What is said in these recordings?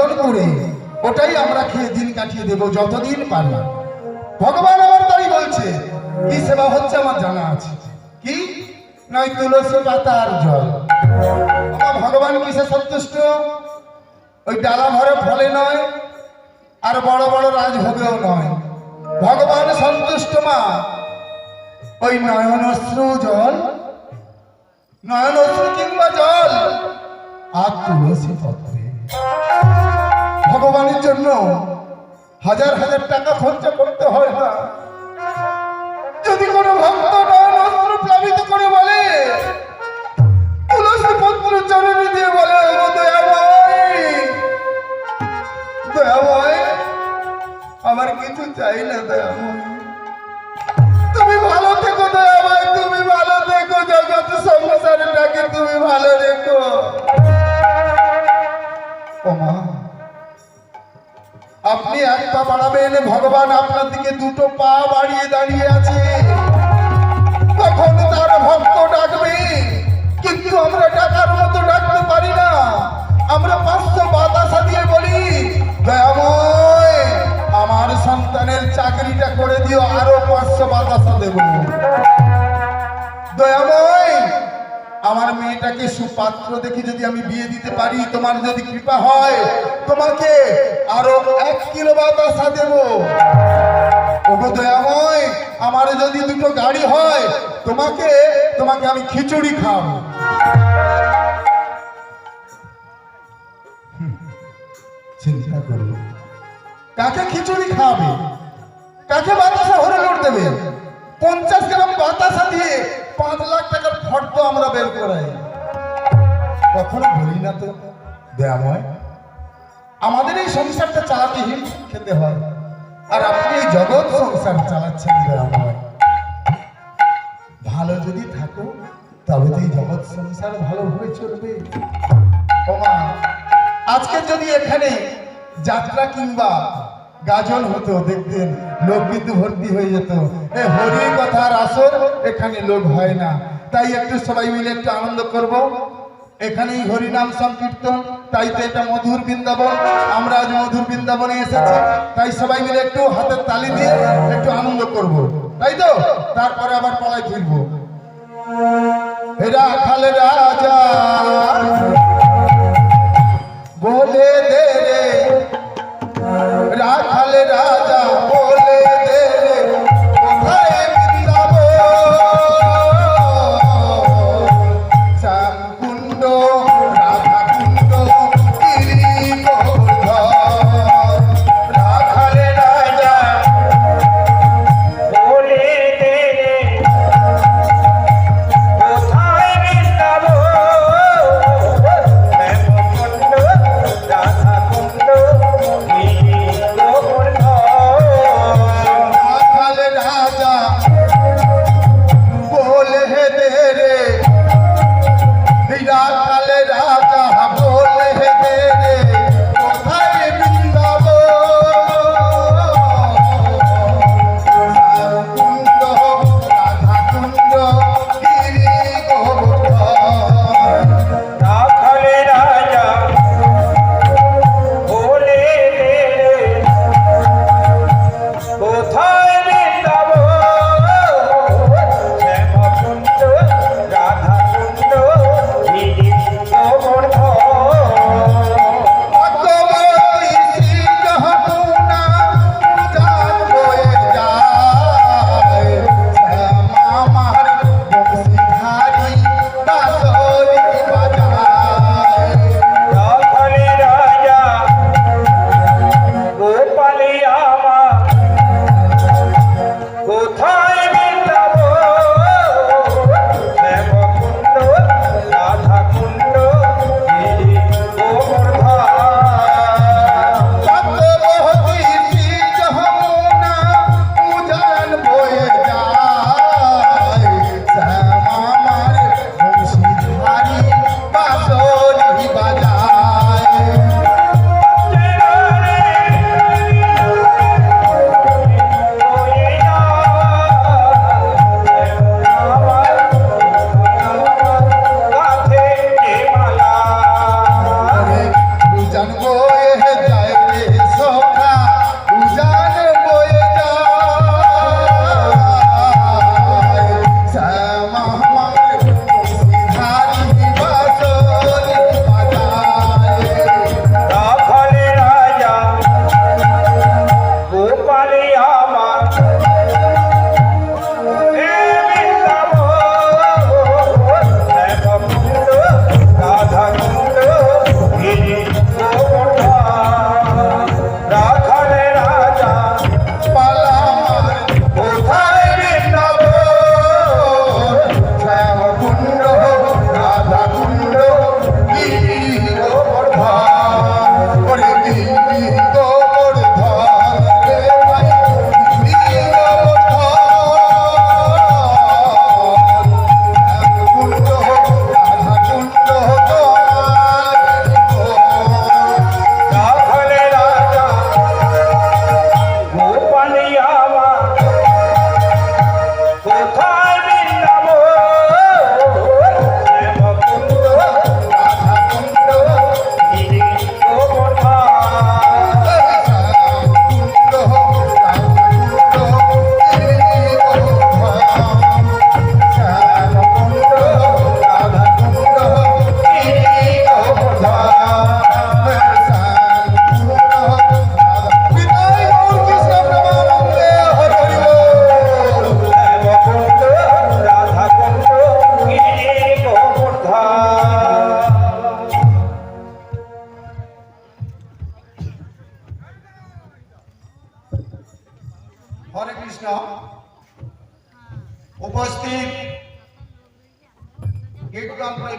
নিবেদন করে ওটাই আমরা খেয়ে দিন কাটিয়ে দেব যতদিন পারি। ভগবান আমার তাই বলছে, কি সেবা হচ্ছে আমার জানা আছে, কি নয় তুলসী পাতা আর জল। আমার ভগবান কিসে সন্তুষ্ট? ওই ডালা ভরে ফলে নয়, আর বড় বড় রাজভোগেও নয়। ভগবান সন্তুষ্ট মা ওই নয়নশ্রু জল, নয়নশ্রু কিংবা জল আর তুলসী পত্রে। ভগবানের জন্য হাজার হাজার টাকা খরচা করতে হয় না। যদি কোনো ভক্ত নয়নশ্রু প্লাবিত করে বলে, তুলসী পত্র চরণে দিয়ে বলে, ও দয়াময়, দয়াময় আমার কিছু চাই না, দয়াময় তুমি ভালো থেকো, দয়াময় তুমি ভালো থেকো, জগৎ সংসারটাকে তুমি ভালো রেখো। ও মা, আপনি এক পা বাড়াবেন, ভগবান আপনার দিকে দুটো পা বাড়িয়ে দাঁড়িয়ে আছে। কখন তার ভক্ত ডাকবে, কিন্তু আমরা ডাকার মতো ডাকতে পারি না। আমরা 500 বাতাসা দিয়ে বলি, দয়াময় আমার সন্তানের চাকরিটা করে দিও, আরো 500 বাতাসা দেব। দয়াময় আমার মেয়েটাকে সুপাত্র দেখে যদি আমি বিয়ে দিতে পারি, তোমার যদি কৃপা হয়, তোমাকে আরো 1 কিলো বাতাসা দেব। ওগো দয়াময় আমার যদি 2টো গাড়ি হয়, তোমাকে আমি খিচুড়ি খাবো। চিন্তা করো, কাকে খিচুড়ি খাওয়াবে, কাকে বাতাসা ভরে লোট দেবে? 50 গ্রাম বাতাসা দিয়ে 5 লাখ টাকার ফর্দ আমরা বের করাই। কখনো বলি না তো, দয়াময় আমাদের এই সংসারটা চালাতে হিমশিম খেতে হয়, আর আপনি এই জগৎ সংসার চালাচ্ছেন। দয়াময় ভালো যদি থাকো, তবে তো এই জগৎ সংসার ভালোভাবে চলবে। ও মা, আজকে যদি এখানে যাত্রা কিংবা গাজন হতো, দেখতেন লোক কিন্তু ভর্তি হয়ে যেত। এই হরি কথার আসর এখানে লোক হয় না, তাই একটু সবাই মিলে একটু আনন্দ করব। এখানেই হরিনাম সংকীর্তন, তাই তো এটা মধুর বৃন্দাবন। আমরা আজ মধুর বৃন্দাবনে এসেছি, তাই সবাই মিলে একটু হাতের তালি দিয়ে একটু আনন্দ করব, তাই তো? তারপরে আবার পালায় ফিরবো। রাখাল রাজা বলে দে রে, রাখাল রাজা বলে দে রে, কোথায় বৃন্দাবন? শ্যামকুণ্ড রাধাকুণ্ড গিরিগোবর্ধন। রাখাল রাজা বলে দে রে, কোথায় বৃন্দাবন?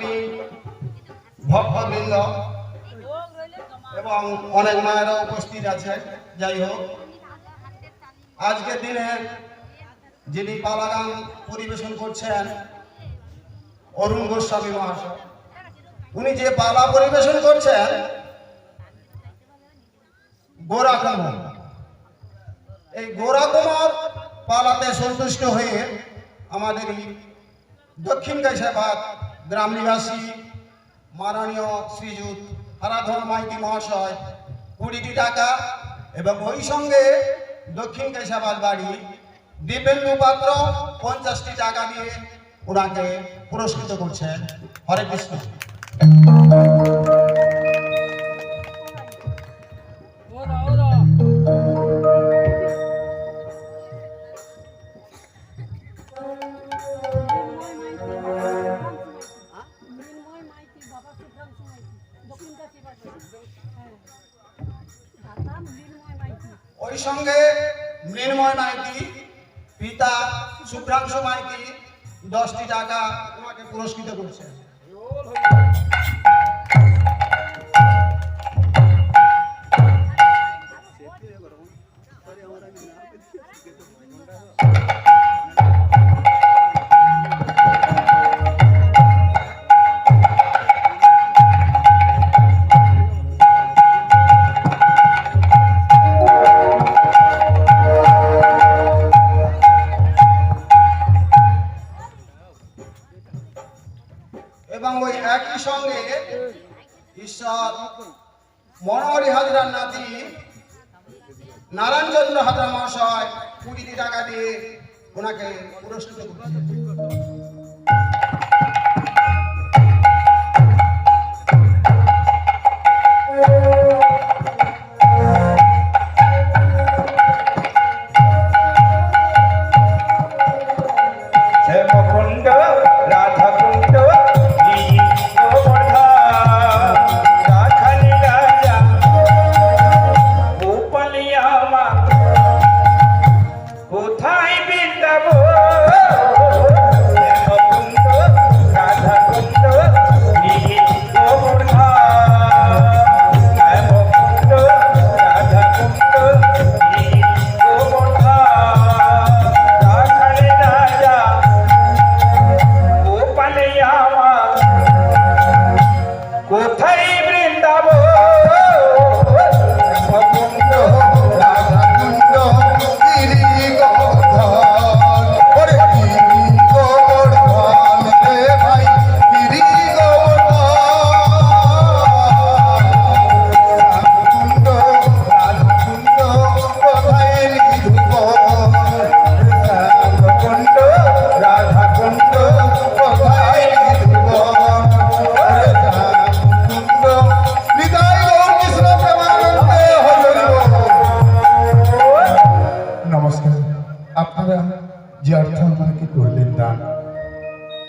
ভগিনী ভক্তবৃন্দ এবং অনেক মায়েরা উপস্থিত আছে, যাই হোক আজকের দিনে যিনি পালা গান পরিবেশন করছেন অরুণ গোস্বামী মহাশয়, উনি যে পালা পরিবেশন করছেন গোরা কুমার, এই গোরা কুমার পালাতে সন্তুষ্ট হয়ে আমাদের দক্ষিণ কাইসাবাদ গ্রাম নিবাসী মাননীয় শ্রীযুত হারাধন মাইতি মহাশয় 20টি টাকা এবং ওই সঙ্গে দক্ষিণ কাইসাবাদ বাড়ি দীপেন্দু পাত্র 50টি টাকা দিয়ে ওনাকে পুরস্কৃত করছেন। হরে কৃষ্ণ। ওই সঙ্গে মৃন্ময় মাইতি পিতা শুভ্রাংশু মাইতি 10টি টাকা তোমাকে পুরস্কৃত করছে। এবং ওই একই সঙ্গে ঈশ্বর মনোহরি হাজরার নাতি নারায়ণচন্দ্র হাজরা মহাশয় 20টি টাকা দিয়ে ওনাকে পুরস্কৃত করছেন।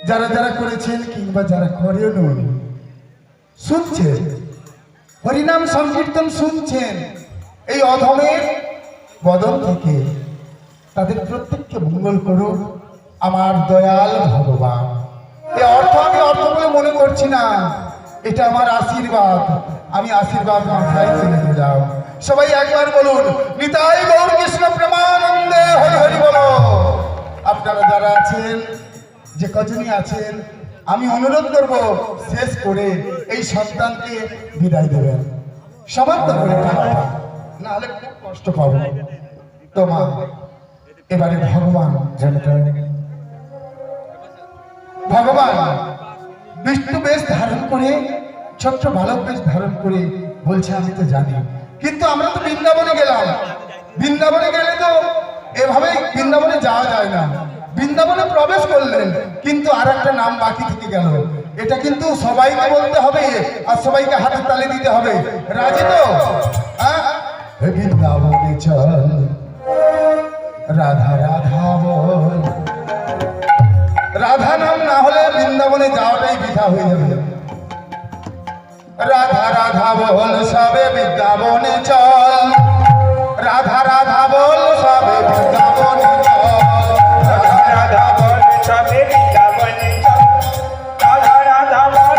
যারা যারা করেছেন কিংবা যারা করেন শুনছেন, হরিনাম সংকীর্তন শুনছেন এই অধমের বদন থেকে, তাদের প্রত্যেককে মঙ্গল করুন আমার দয়াল ভগবান। এই অর্থ আমি অর্থ বলে মনে করছি না, এটা আমার আশীর্বাদ, আমি আশীর্বাদ মাথায় ছেড়ে দিলাম। সবাই একবার বলুন নিতাই গৌর কৃষ্ণ প্রেমানন্দে হরি হরি বলো। আপনারা যারা আছেন, যে কজনই আছেন, আমি অনুরোধ করব শেষ করে এই সন্তানকে বিদায় দেবেন, সমাপ্ত করে না হলে খুব কষ্ট পাবো। তোমার এবারে ভগবান ভগবান বিষ্ণু বেশ ধারণ করে, ছোট্ট বালক বেশ ধারণ করে বলছে আমি তো জানি, কিন্তু আমরা তো বৃন্দাবনে গেলাম, বৃন্দাবনে গেলে তো এভাবে বৃন্দাবনে যাওয়া যায় না। বৃন্দাবনে প্রবেশ করলেন, কিন্তু আর একটা নাম বাকি থেকে গেল, এটা কিন্তু সবাইকে বলতে হবে আর সবাইকে হাতে তালি দিতে হবে। রাজি তো? বৃন্দাবনে চল রাধা রাধা বল। রাধা নাম না হলে বৃন্দাবনে যাওয়াটাই বৃথা হয়ে যাবে। রাধা রাধা বল সবে বৃন্দাবনে চল, রাধা রাধা বল সবে বৃন্দাবনে চল, রাধা রাধা বল সবে বৃন্দাবনে চল, রাধা রাধা বল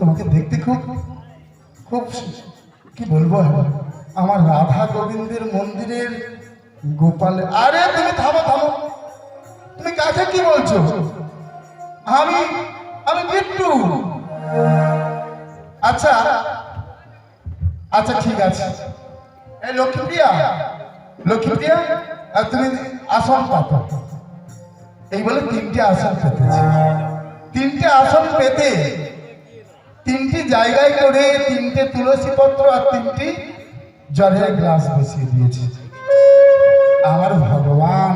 তোমাকে দেখতে খুব খুব কি বলবো, আমার রাধা গোবিন্দের মন্দিরের গোপাল। আরে তুমি থামো থামো, তুমি কাকে কি বলছো? আমি আমি বিট্টু। আচ্ছা আচ্ছা ঠিক আছে। এই লক্ষ্মীপ্রিয়া, লক্ষ্মীপ্রিয়া, আর তুমি আসন পাতো। এই বলে 3টে আসন পেতেছে। 3টে আসন পেতে 3টি জায়গায় করে 3টে তুলসী পত্র আর 3টি জলের গ্লাস বসিয়ে দিয়েছে। আমার ভগবান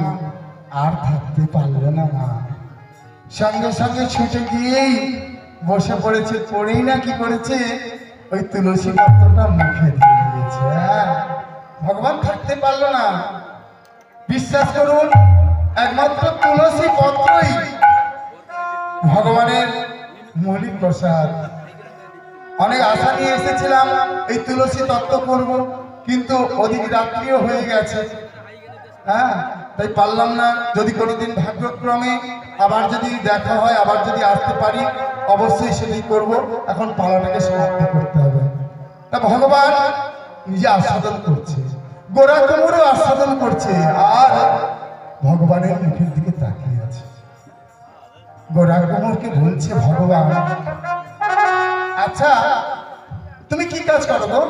আর থাকতে পারলো না, মা সঙ্গে সঙ্গে ছুটে গিয়েই বসে পড়েছে। পড়েই না কি করেছে, ওই তুলসী পত্রটা মুখে দিয়ে দিয়েছে। হ্যাঁ, ভগবান থাকতে পারলো না। বিশ্বাস করুন, একমাত্র তুলসী পত্রই ভগবানের মৌলিক প্রসাদ। অনেক আশা নিয়ে এসেছিলাম এই তুলসী তত্ত্ব করব, কিন্তু অধিক রাত্রিও হয়ে গেছে। হ্যাঁ, তাই পারলাম না। যদি কোনোদিন ভাগ্যক্রমে আবার যদি দেখা হয়, আবার যদি আসতে পারি, অবশ্যই সেটাই করব। এখন পালাটাকে সমাপ্ত করতে হবে। তা ভগবান নিজে আস্বাদন করছে, গোড়া কোমরও আস্বাদন করছে, আর ভগবানের মুখের দিকে তাকিয়ে আছে। গোড়া কোমরকে বলছে, ভগবান আচ্ছা তুমি কি কাজ করো গো?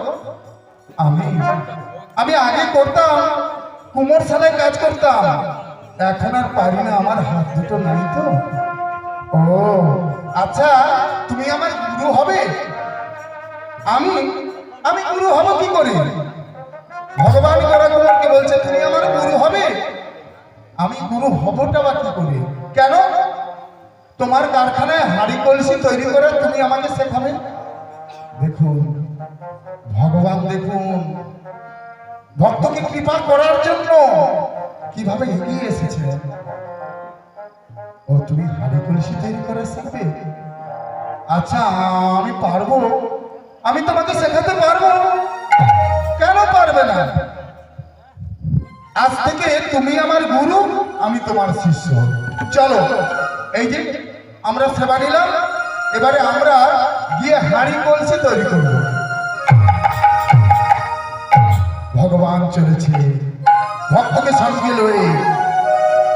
আমি আগে করতাম, কুমোর শালায় কাজ করতাম, এখন আর পারি না, আমার হাত দুটো নাই তো। ও আচ্ছা, তুমি আমার গুরু হবে? আমি আমি গুরু হব কি করে? ভগবান গোড়া কোমরকে বলছে, তুমি আমার গুরু হবে? আমি গুরু হবটা বা কি করে? কেন? তোমার কারখানায় হাঁড়ি কলসি তৈরি করে তুমি আমাকে শেখাবে? দেখুন ভগবান, দেখুন ভক্তকে কৃপা করার জন্য কিভাবে এগিয়ে এসেছে। ও তুমি হাঁড়ি কলসি তৈরি করে শিখবে? আচ্ছা আমি পারবো, আমি তোমাকে শেখাতে পারবো। কেন পারবে না? আজ থেকে তুমি আমার গুরু, আমি তোমার শিষ্য। চলো, এই যে আমরা সেবা নিলাম, এবারে আমরা গিয়ে হাঁড়ি কলসি তৈরি করব। ভগবান চলেছে ভক্তকে সঙ্গে লয়ে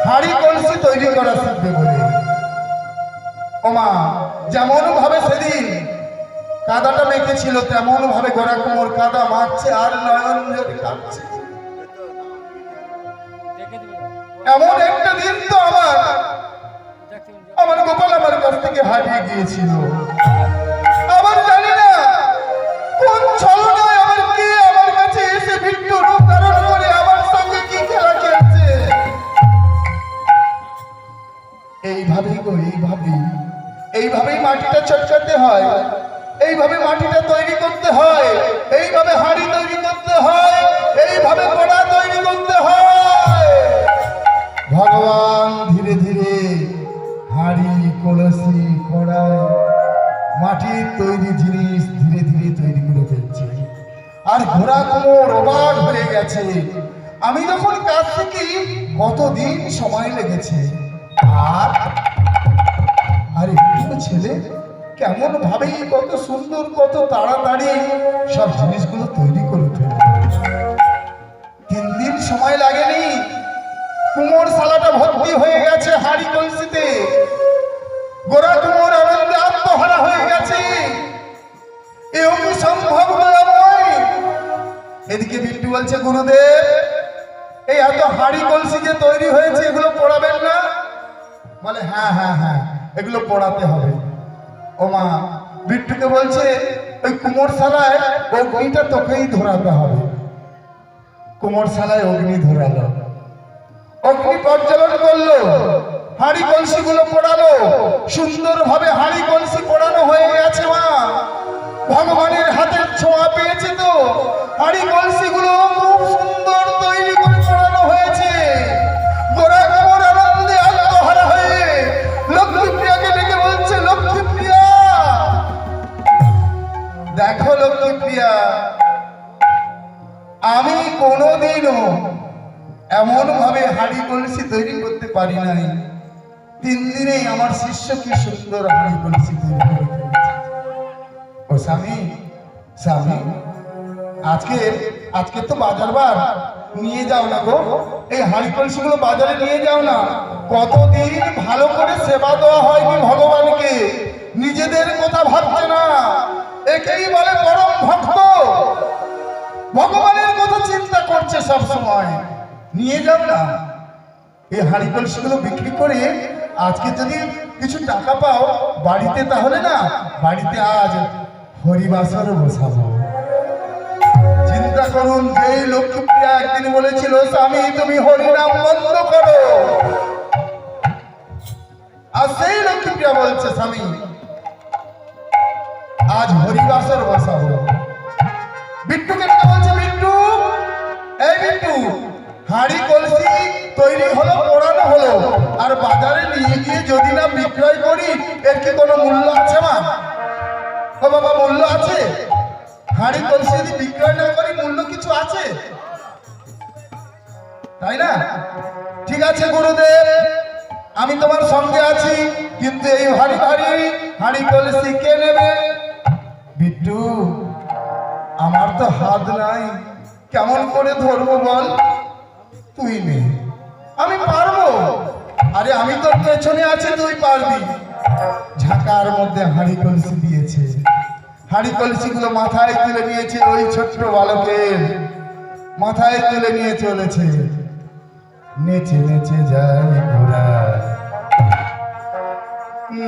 হাঁড়ি কলসি তৈরি করা শিখবে বলে। ওমা, যেমন ভাবে সেদিন কাদাটা মেখেছিল, তেমন ভাবে গোড়া কোমর কাদা মাখছে আর নয়ন জলে কাঁদছে। এমন একটা দিন তো আমার গোপাল আমার কাছ থেকে হারিয়ে গিয়েছিল। আবার জানি না কোন ছলনায় আমার কে আমার কাছে এসে বিট্টু রূপ ধারণ করে আমার সঙ্গে কি খেলা খেলছে। এইভাবেই গো, এইভাবেই মাটিটা চটকাতে হয়, এইভাবে মাটিটা তৈরি করতে হয়, এইভাবে হাঁড়ি তৈরি করতে হয়, এইভাবে গোড়া তৈরি করতে হয়। ভগবান ধীরে ধীরে হাঁড়ি কলসি কড়াই মাটির তৈরি জিনিস ধীরে ধীরে তৈরি করে ফেলছে। আর ঘোড়া কোমর অবাক হয়ে গেছে। আমি যখন কাজ শিখি কতদিন সময় লেগেছে, আর একটু ছেলে কেমন ভাবেই কত সুন্দর কত তাড়াতাড়ি সব জিনিসগুলো তৈরি করে ফেলে। 3 দিন সময় লাগেনি, কুমোর শালাটা ভর্তি হয়ে গেছে হাঁড়ি কলসিতে। গোড়া কুমোর আনন্দে আত্মহারা হয়ে গেছে। এ অসম্ভব দয়াময়। এদিকে বিট্টু বলছে, গুরুদেব এই এত হাঁড়ি কলসি যে তৈরি হয়েছে এগুলো পোড়াবেন না? বলে হ্যাঁ হ্যাঁ হ্যাঁ, এগুলো পোড়াতে হবে। ও মা, বিট্টুকে বলছে ওই কুমোর শালায় অগ্নিটা তোকেই ধরাতে হবে। কুমোর শালায় অগ্নি ধরালো, অগ্নি প্রজ্বলন করলো, হাঁড়ি কলসি গুলো পোড়ালো। সুন্দর ভাবে হাঁড়ি কলসি পোড়ানো হয়ে গেছে। মা ভগবানের হাতের ছোঁয়া পেয়েছে তো, হাঁড়ি কলসি গুলো খুব সুন্দর তৈরি করে পোড়ানো হয়েছে। গোড়া কোমর আনন্দে আত্মহারা হয়ে লক্ষ্মীপ্রিয়াকে ডেকে বলছে, লক্ষ্মীপ্রিয়া দেখো, লক্ষ্মীপ্রিয়া আমি কোনোদিনও এমন ভাবে হাঁড়ি কলসি তৈরি করতে পারি নাই। 3 দিনেই আমার শিষ্য কি সুন্দর হাঁড়ি কলসি তৈরি করে ফেলেছে। স্বামী স্বামী, আজকে আজকে তো বাজার বার, নিয়ে যাও না গো, এই হাঁড়ি কলসিগুলো বাজারে নিয়ে যাও না। কতদিন ভালো করে সেবা দেওয়া হয়নি ভগবানকে, নিজেদের কথা ভাবছে না। একেই বলে পরম ভক্ত, ভগবানের কথা চিন্তা করছে সব সময়। নিয়ে যাও না এই হাঁড়ি কলসিগুলো বিক্রি করে, আজকে যদি কিছু টাকা পাও বাড়িতে, তাহলে না বাড়িতে আজ হরিবাসর বসাবো। চিন্তা করুন, যেই লক্ষ্মীপ্রিয়া একদিন বলেছিল স্বামী তুমি হরিনাম বন্ধ করো, আর সেই লক্ষ্মীপ্রিয়া বলছে স্বামী আজ হরিবাসর বসাবো। বিট্টুকে ডেকে বলছে, বিট্টু, এই বিট্টু, হাঁড়ি কলসি তৈরি হলো, পোড়ানো হলো, আর বাজারে নিয়ে গিয়ে যদি না বিক্রয় করি এর কি কোনো মূল্য আছে মা? ও বাবা, মূল্য আছে? হাঁড়ি কলসি যদি বিক্রয় না করি মূল্য কিছু আছে, তাই না? ঠিক আছে গুরুদেব, আমি তোমার সঙ্গে আছি, কিন্তু এই হাঁড়ি কলসি কে নেবে? বিট্টু, আমার তো হাত নাই, কেমন করে ধরবো বল? তুই নে, আমি পারবো। আরে আমি তোর পেছনে আছি, তুই পারবি। ঝাঁকার মধ্যে হাঁড়ি কলসি দিয়েছে, হাঁড়ি কলসিগুলো মাথায় তুলে নিয়েছে, ওই ছোট্ট বালকের মাথায় তুলে নিয়ে চলেছে। নেচে নেচে যায় ঘোড়া,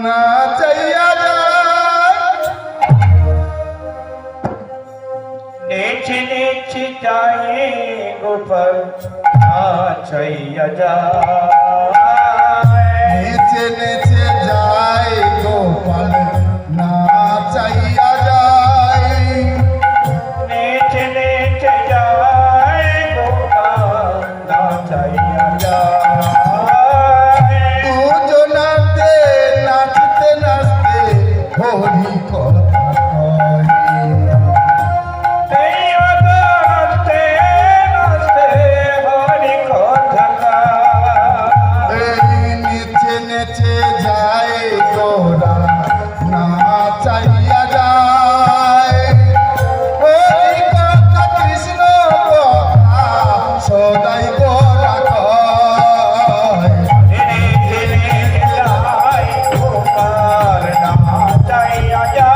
না চাইয়া যায়, নেচে নেচে যায় গোপাল, নাচাইয়া যায়। নেচে নেচে যায় গোপাল, না চাইয়া যায়। নেচে নেচে যায় গোপাল, নাচাইয়া যায়। দুজনাতে নাচতে নাচতে হরি কথা কয়। এই নাচতে নাচতে হরি কথা কয়। এই নেচে নেচে যায় গোরা, না চাইয়া যায়। হরি কথা কৃষ্ণ কথা সদাই গোরা কয়। নেচে নেচে যায় গোপাল, নাচাইয়া যায়।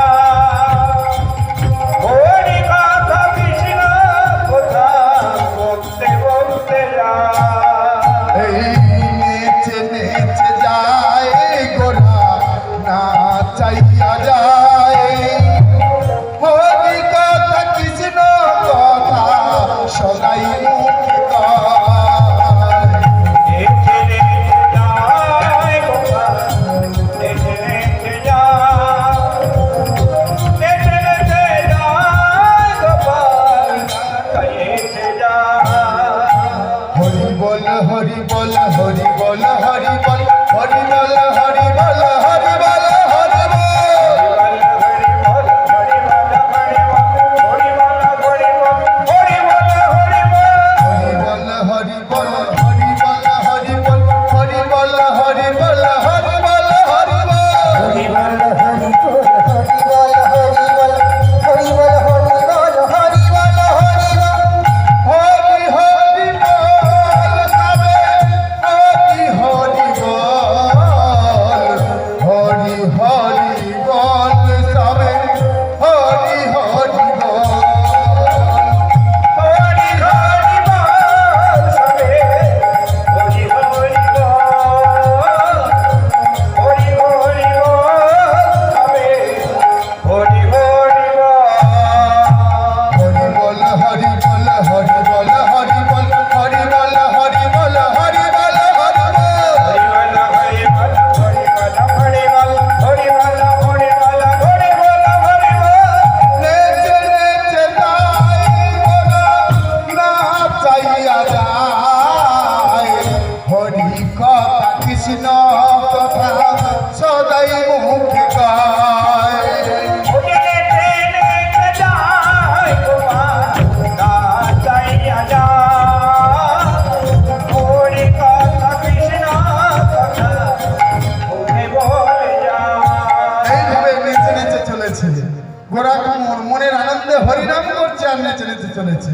গোরা কুমোর মনের আনন্দে হরিনাম করছে আর নেচে নেচে চলেছে।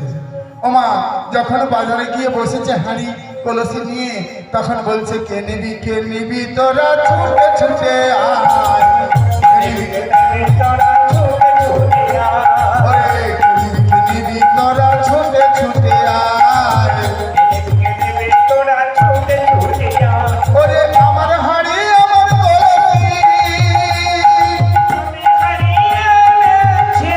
ওমা যখন বাজারে গিয়ে বসেছে হাঁড়ি কলসি নিয়ে, তখন বলছে কে নিবি তোরা ছুটে ছুটে আয়, কে নিবি তোরা ছুটে ছুটে আয়, ওরে কে নিবি তোরা ছুটে ছুটে আয়, তোরা ছুটে ছুটে আয়। ওরে আমার হাঁড়ি আমার কলসি, আমি হারিয়ে গেছি,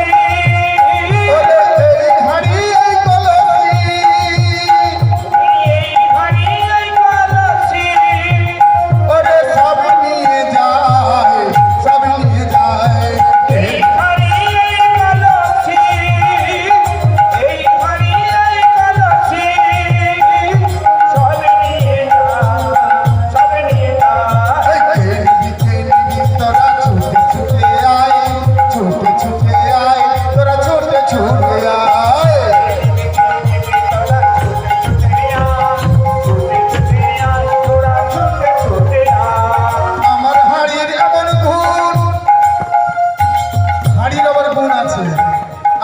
ওরে এই হাঁড়ি এই কলসি, এই হারিয়ে গেছি। ওরে সব নিয়ে যায়, সব নিয়ে যায়। এই হারিয়ে গেছি, এই হারিয়ে গেছি। সব নিয়ে যা, সব নিয়ে যা। কে নিবি তোরা ছুটে ছুটে আয়, ছুটে ছুটে আয়, তোরা ছুটে ছুটে আয়। আমার হাড়ির এমন গুণ, হাড়ির আবার গুণ আছে,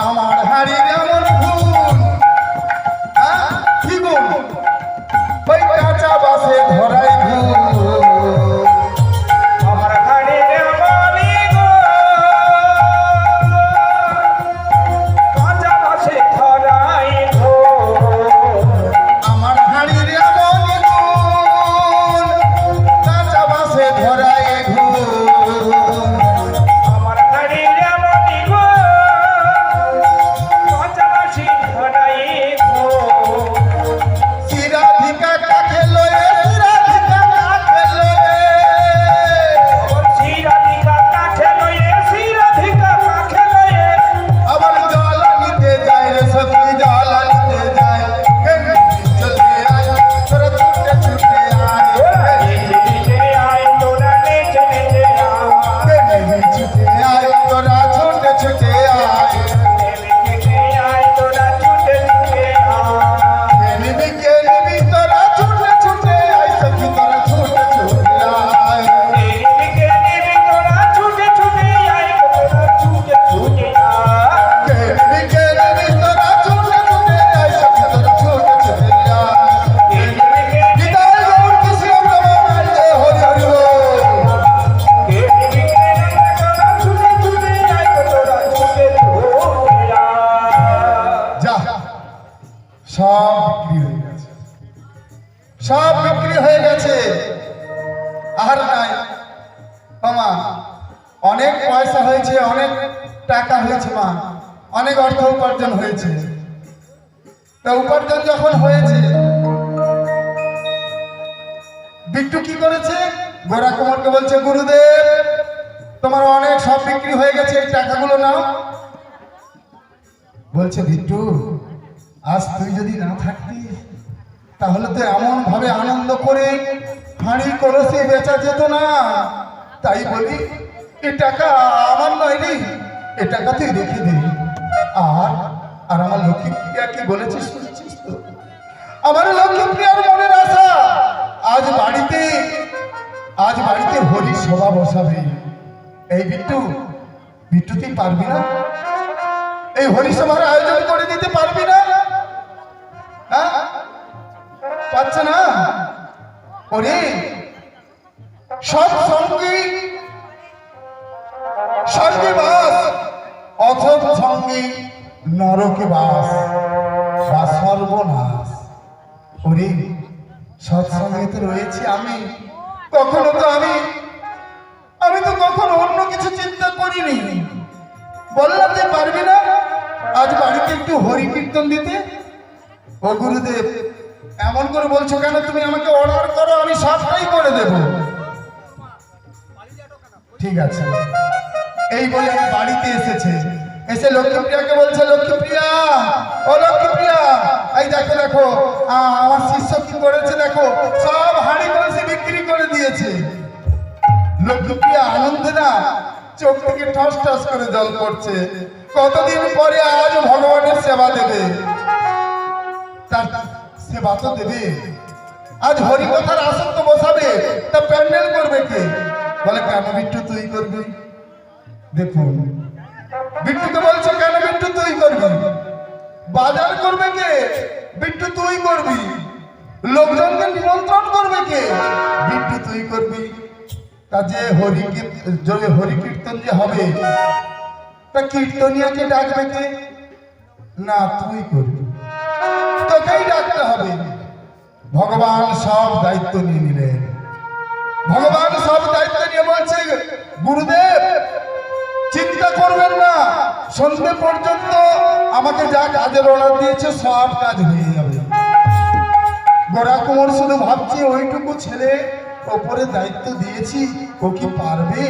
আমার হাড়ির এমন গুণ। হ্যাঁ, কি গুণ? ওই কাঁচা বাসে ধরাই গুণ। আমার হাড়ির এমন গুণ, কাঁচা বাসে ধরাই গুণ। শিরাধিকা কাকে লয়ে, শিরাধিকা কাকে লয়ে, আবার জল নিতে যায় রে সখী, জল নিতে যায়। কে নিবি চলে আয়, তোরা ছুটে ছুটে আয়, কে নিবি ছুটে আয়, তোরা ছুটে ছুটে আয়। কে নিবি তোরা ছুটে ছুটে আয়, সখী তোরা ছুটে ছুটে আয়। কে নিবি তোরা ছুটে ছুটে আয়, সখী তোরা ছুটে ছুটে আয়। বিদায় গৌর কৃষ্ণ প্রভু জয় হরি হরি বল। যা সব বিক্রি হয়ে গেছে, সব বিক্রি হয়ে গেছে, আর নাই। মা অনেক পয়সা হয়েছে, অনেক টাকা হয়েছে, মা অনেক অর্থ উপার্জন হয়েছে। তা উপার্জন যখন হয়েছে, বিট্টু কি করেছে? গোরা কুমারকে বলছে গুরুদেব তোমার অনেক সব বিক্রি হয়ে গেছে, এই টাকাগুলো নাও। বলছে বিট্টু আজ তুই যদি না থাকতিস তাহলে তো এমন ভাবে আনন্দ করে হাঁড়ি কলসি বেচা যেত না। তাই বলি এ টাকা আমার নয় রে, এ টাকা তুই রেখে দে। আর আর আমার লক্ষ্মী প্রিয়াকে বলেছিস, শুনছিস তো? আমার লক্ষ্মী প্রিয়ার মনের আশা আজ বাড়িতে হরির সভা বসাবে। এই বিট্টু, বিট্টু তুই পারবি না? এই হরিসভার আয়োজন করে দিতে পারবি না? হ্যাঁ, পাচ্ছে না? ওরে সব সঙ্গী স্বর্গে বাস, অথব সঙ্গী নরকে বাস বা সর্বনাশ। ওরে সৎসঙ্গে তো রয়েছি আমি, কখনো তো আমি তো কখনো অন্য কিছু চিন্তা করিনি। বললাম যে পারবি না, আজ বাড়িতে একটু হরি কীর্তন দিতে। ও গুরুদেব এমন করে বলছো কেন? তুমি আমাকে অর্ডার করো, আমি সবটাই করে দেব। ঠিক আছে, এই বলে বাড়িতে এসেছে। এসে লক্ষ্মীপ্রিয়াকে বলছে, লক্ষ্মীপ্রিয়া, ও লক্ষ্মীপ্রিয়া, এই দেখো দেখো আমার শিষ্য কি করেছে দেখো, সব হাঁড়ি কলসি বিক্রি করে দিয়েছে। লক্ষ্মীপ্রিয়া আনন্দে না চোখ থেকে ঠস ঠস করে জল পড়ছে। কতদিন পরে আজ ভগবানের সেবা দেবে, তার সেবা তো দেবে। আজ হরিকথার আসন তো বসাবে, তা প্যান্ডেল করবে কে? বলে কেন বিট্টু তুই করবি? দেখুন বিট্টুকে বলছে কেন বিট্টু তুই করবি? বাজার করবে কে? বিট্টু তুই করবি। লোকজনকে নিমন্ত্রণ করবে কে? বিট্টু তুই করবি। তা যে হরি কীর্তন যে হবে, তা কীর্তনিয়াকে ডাকবে কে? না তুই করবি, তোকেই ডাকতে হবে। ভগবান সব দায়িত্ব নিয়ে নিলেন। ভগবান সব দায়িত্ব নিয়ে বলছে, গুরুদেব চিন্তা করবেন না, সন্ধ্যে পর্যন্ত আমাকে যা কাজের অর্ডার দিয়েছে সব কাজ হয়ে যাবে। গোরা কুমার শুধু ভাবছি ওইটুকু ছেলে ওপরে দায়িত্ব দিয়েছি, ও কি পারবে?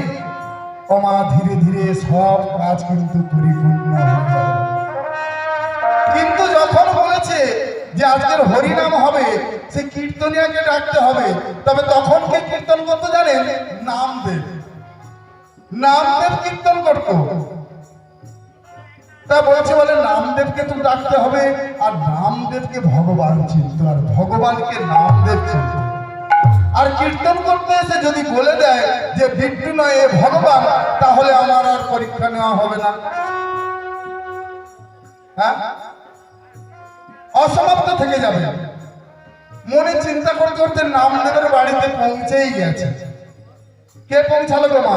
ও মা, ধীরে ধীরে সব কাজ কিন্তু পরিপূর্ণ হয়ে যাবে। কিন্তু যখন বলেছে যে আজকের হরিনাম হবে, সে কীর্তনিয়াকে ডাকতে হবে, তবে তখন কে কীর্তন করতে জানেন? নামদেব। নামদেব কীর্তন করত। তা বলছে বলে নামদেবকে তো ডাকতে হবে, আর নামদেবকে ভগবান চিনত, আর ভগবানকে নামদেব চিনত। আর কীর্তন করতে এসে যদি বলে দেয় যে বিট্টু নয় এ ভগবান, তাহলে আমার আর পরীক্ষা নেওয়া হবে না। হ্যাঁ, অসমাপ্ত থেকে যাবে। মনে চিন্তা করতে করতে নামদেবের বাড়িতে পৌঁছেই গেছে। কে পৌঁছালো গো মা?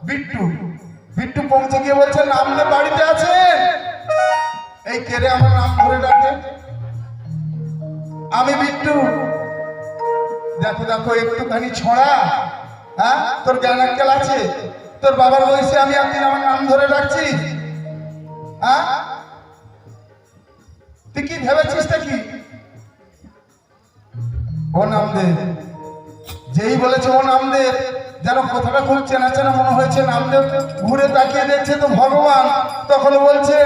বিট্টু। বিট্টু পৌঁছে গিয়ে বলছে নামদেব বাড়িতে আছেন? এই কেড়ে আমার নাম ধরে ডাকে। আমি বিট্টু। দেখো দেখো একটুখানি ছড়া, হ্যাঁ তোর জ্ঞান আক্কেল আছে? তোর বাবার বয়সে আমি একদিন আমার নাম ধরে ডাকছি? হ্যাঁ, তুই কি ভেবেছিস কি? ও নামদেব। যেই বলেছে ও নামদেব, যেন কথাটা খুব চেনা চেনা মনে হয়েছে। নামদেব ঘুরে তাকিয়ে দেখছে তো ভগবান। তখন বলছে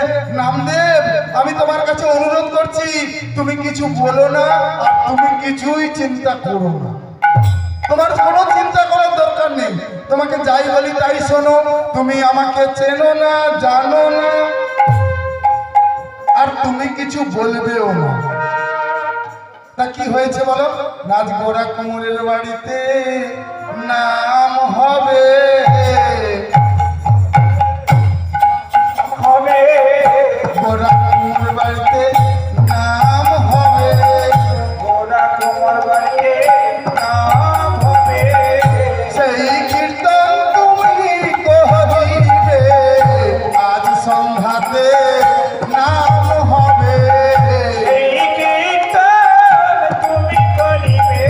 নামদেব, আমি তোমার কাছে অনুরোধ করছি, তুমি কিছু বলো না, আর তুমি কিছুই চিন্তা করো না। তোমার কোনো চিন্তা করার দরকার নেই, তোমাকে যাই বলি তাই শোনো। তুমি আমাকে চেনো না, জানো না, আর তুমি কিছু বলবেও না। তা কি হয়েছে বলো? রাজ গোরা কুমোরের বাড়িতে নাম হবে, হবে গোরা কুমোরের বাড়িতে নাম হবে, গোরা তোমার বাড়িতে নাম হবে। সেই কীর্তন তুমি করিবে, আজ সন্ধ্যাতে নাম হবে। এই কীর্তন তুমি করিবে,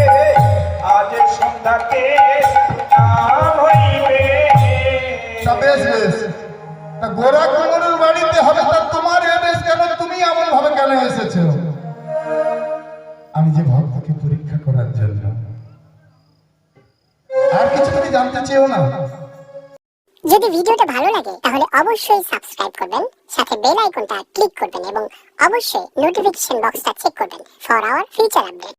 আজ সন্ধ্যাতে নাম হইবে। তা বেশ বেশ, তা গোরা কুমোরের বাড়িতে হবে, তা তোমার এ বেশ কেন? তুমি এমন ভাবে কেন এসেছো? আমি যে ভক্তকে পরীক্ষা করার জন্য। আর কিছু তুমি জানতে চেও না? যদি ভিডিওটা ভালো লাগে তাহলে অবশ্যই সাবস্ক্রাইব করবেন, সাথে বেল আইকনটা ক্লিক করবেন এবং অবশ্যই নোটিফিকেশন বক্সটা চেক করবেন ফর আওয়ার ফিউচার আপডেট।